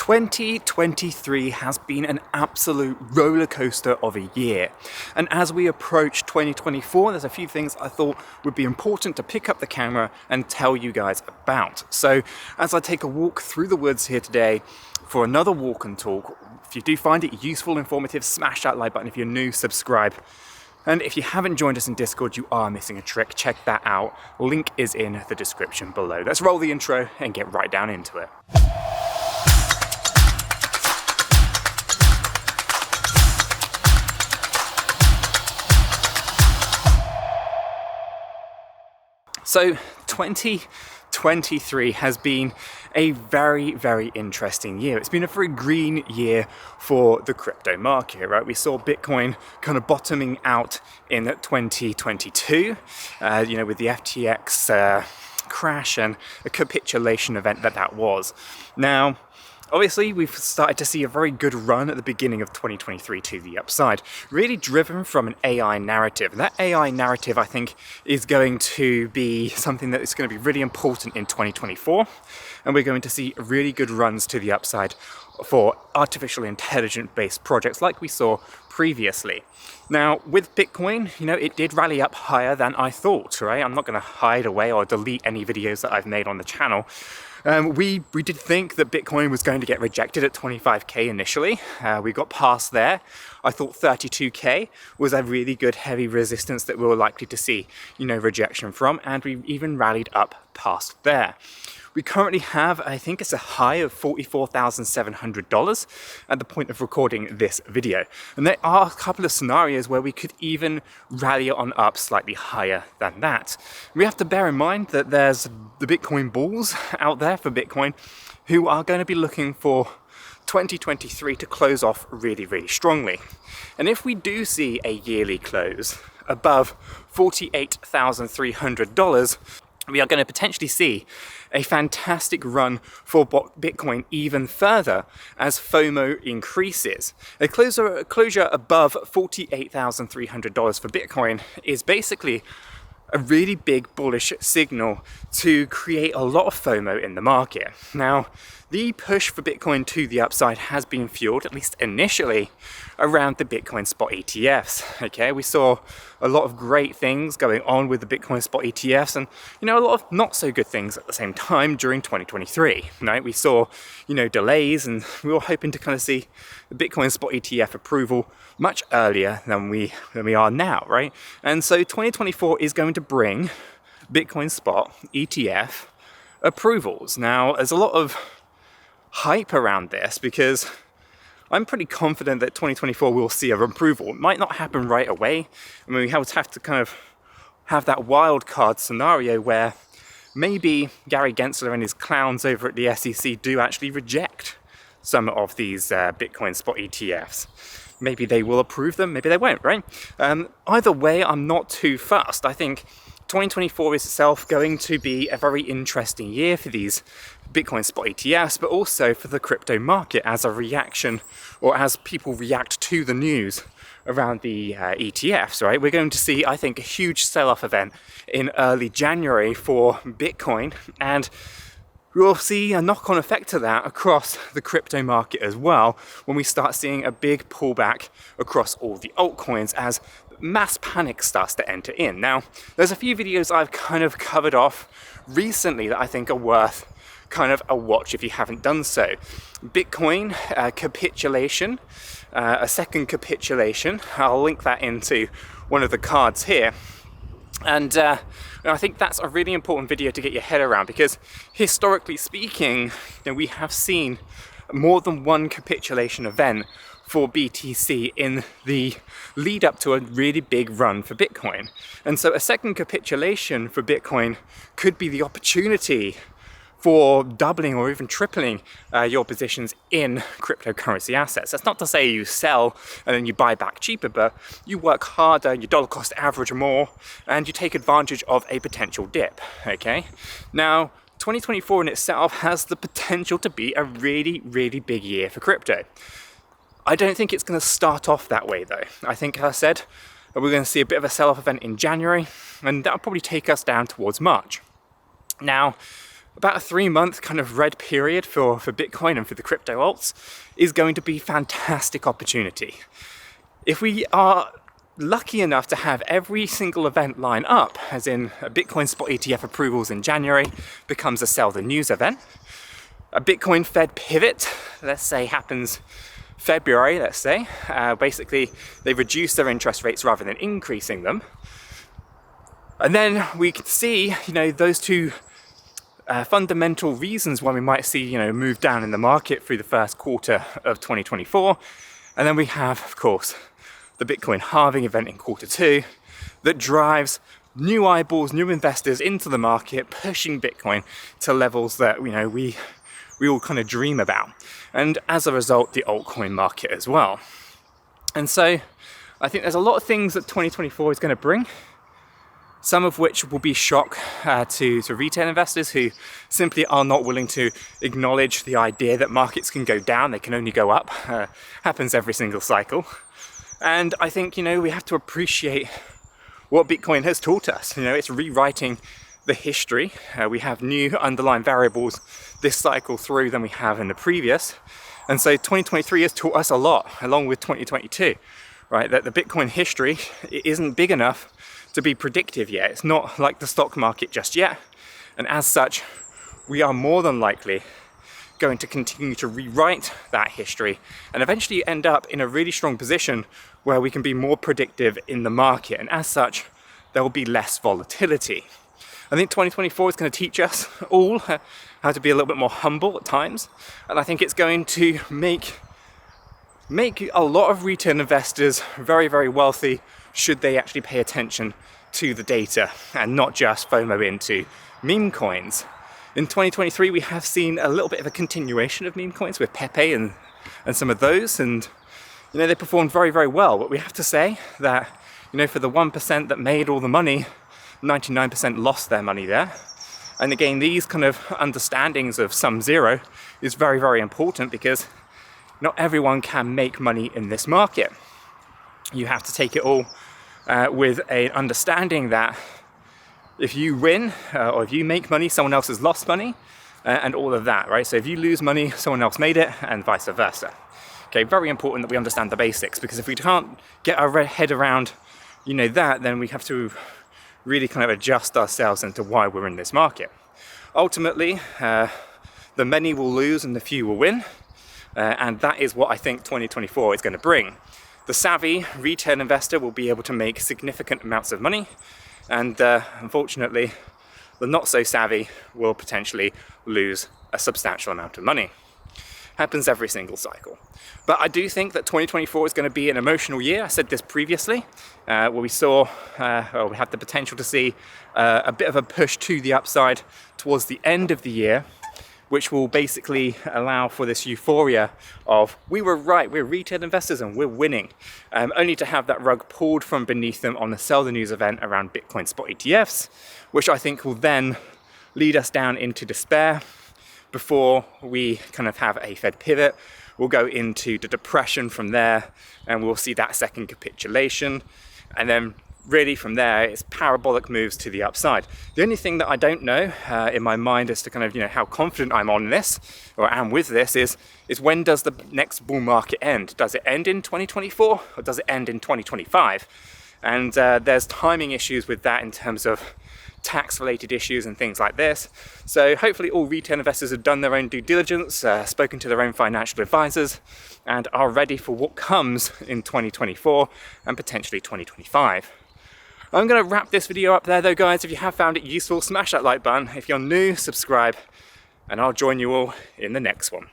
2023 has been an absolute roller coaster of a year, and as we approach 2024 there's a few things I thought would be important to pick up the camera and tell you guys about. So as I take a walk through the woods here today for another walk and talk, if you do find it useful, informative, smash that like button. If you're new, subscribe. And if you haven't joined us in Discord, you are missing a trick. Check that out. Link is in the description below. Let's roll the intro and get right down into it. So 2023 has been a very interesting year. It's been a very green year for the crypto market, right? We saw Bitcoin kind of bottoming out in 2022, with the FTX crash and a capitulation event that was. Now, obviously, we've started to see a very good run at the beginning of 2023 to the upside, really driven from an AI narrative. And that AI narrative, I think, is going to be something that is going to be really important in 2024. And we're going to see really good runs to the upside for artificial intelligence-based projects like we saw previously. Now, with Bitcoin, it did rally up higher than I thought, right? I'm not going to hide away or delete any videos that I've made on the channel. We did think that Bitcoin was going to get rejected at 25k initially. We got past there. I thought 32k was a really good heavy resistance that we were likely to see, rejection from, and we even rallied up past there. We currently have, I think it's a high of $44,700 at the point of recording this video. And there are a couple of scenarios where we could even rally on up slightly higher than that. We have to bear in mind that there's the Bitcoin bulls out there for Bitcoin who are going to be looking for 2023 to close off really strongly. And if we do see a yearly close above $48,300, we are going to potentially see a fantastic run for Bitcoin even further as FOMO increases. A closure above $48,300 for Bitcoin is basically a really big bullish signal to create a lot of FOMO in the market. Now, the push for Bitcoin to the upside has been fueled, at least initially, around the Bitcoin spot ETFs. Okay, we saw a lot of great things going on with the Bitcoin spot ETFs and, a lot of not so good things at the same time during 2023, right? We saw, delays, and we were hoping to kind of see the Bitcoin spot ETF approval much earlier than we are now, right? And so 2024 is going to bring Bitcoin spot ETF approvals. Now, there's a lot of hype around this because I'm pretty confident that 2024 will see an approval. It might not happen right away. I mean, we have to kind of have that wild card scenario where maybe Gary Gensler and his clowns over at the SEC do actually reject some of these Bitcoin spot ETFs. Maybe they will approve them, maybe they won't, right? Either way, I'm not too fussed. I think 2024 is itself going to be a very interesting year for these Bitcoin spot ETFs, but also for the crypto market as a reaction, or as people react to the news around the ETFs, right? We're going to see, I think, a huge sell-off event in early January for Bitcoin, and we'll see a knock-on effect to that across the crypto market as well when we start seeing a big pullback across all the altcoins as mass panic starts to enter in. Now, there's a few videos I've kind of covered off recently that I think are worth kind of a watch if you haven't done so. Bitcoin capitulation, a second capitulation. I'll link that into one of the cards here. And I think that's a really important video to get your head around because historically speaking, we have seen more than one capitulation event for BTC in the lead up to a really big run for Bitcoin. And so a second capitulation for Bitcoin could be the opportunity for doubling or even tripling your positions in cryptocurrency assets. That's not to say you sell and then you buy back cheaper, but you work harder, your dollar cost average more, and you take advantage of a potential dip, okay? Now, 2024 in itself has the potential to be a really big year for crypto. I don't think it's going to start off that way though. I think, as I said, we're going to see a bit of a sell-off event in January, and that'll probably take us down towards March. Now, about a 3-month kind of red period for Bitcoin and for the crypto alts is going to be fantastic opportunity. If we are lucky enough to have every single event line up, as in a Bitcoin spot ETF approvals in January becomes a sell the news event, a Bitcoin Fed pivot, let's say, happens February, let's say, basically they reduce their interest rates rather than increasing them. And then we can see, those two fundamental reasons why we might see, move down in the market through the first quarter of 2024. And then we have, of course, the Bitcoin halving event in Q2 that drives new eyeballs, new investors into the market, pushing Bitcoin to levels that, we all kind of dream about. And as a result, the altcoin market as well. And so I think there's a lot of things that 2024 is going to bring, some of which will be shock to retail investors who simply are not willing to acknowledge the idea that markets can go down, they can only go up. Happens every single cycle. And I think, we have to appreciate what Bitcoin has taught us. It's rewriting the history. We have new underlying variables this cycle through than we have in the previous. And so 2023 has taught us a lot, along with 2022, right? That the Bitcoin history isn't big enough to be predictive yet. It's not like the stock market just yet. And as such, we are more than likely going to continue to rewrite that history and eventually end up in a really strong position where we can be more predictive in the market. And as such, there will be less volatility. I think 2024 is going to teach us all how to be a little bit more humble at times. And I think it's going to make a lot of retail investors very, very wealthy should they actually pay attention to the data and not just FOMO into meme coins. In 2023, we have seen a little bit of a continuation of meme coins with 𝗕𝗘𝗪 and some of those. And, they performed very, very well. But we have to say that, for the 1% that made all the money, 99% lost their money there. And again, these kind of understandings of sum zero is very, very important because not everyone can make money in this market. You have to take it all with an understanding that if you win or if you make money, someone else has lost money and all of that, right? So if you lose money, someone else made it and vice versa. Okay, very important that we understand the basics, because if we can't get our head around, that, then we have to really kind of adjust ourselves into why we're in this market. Ultimately, the many will lose and the few will win. And that is what I think 2024 is going to bring. The savvy retail investor will be able to make significant amounts of money. And unfortunately, the not so savvy will potentially lose a substantial amount of money. Happens every single cycle. But I do think that 2024 is going to be an emotional year. I said this previously, where we have the potential to see a bit of a push to the upside towards the end of the year, which will basically allow for this euphoria of, we were right, we're retail investors and we're winning, only to have that rug pulled from beneath them on the Sell the News event around Bitcoin spot ETFs, which I think will then lead us down into despair before we kind of have a Fed pivot. We'll go into the depression from there, and we'll see that second capitulation. And then really from there, it's parabolic moves to the upside. The only thing that I don't know in my mind as to kind of, how confident I'm on this, or am with this, is when does the next bull market end? Does it end in 2024 or does it end in 2025? And there's timing issues with that in terms of tax-related issues and things like this. So hopefully all retail investors have done their own due diligence, spoken to their own financial advisors, and are ready for what comes in 2024 and potentially 2025. I'm going to wrap this video up there though, guys. If you have found it useful, smash that like button. If you're new, subscribe, and I'll join you all in the next one.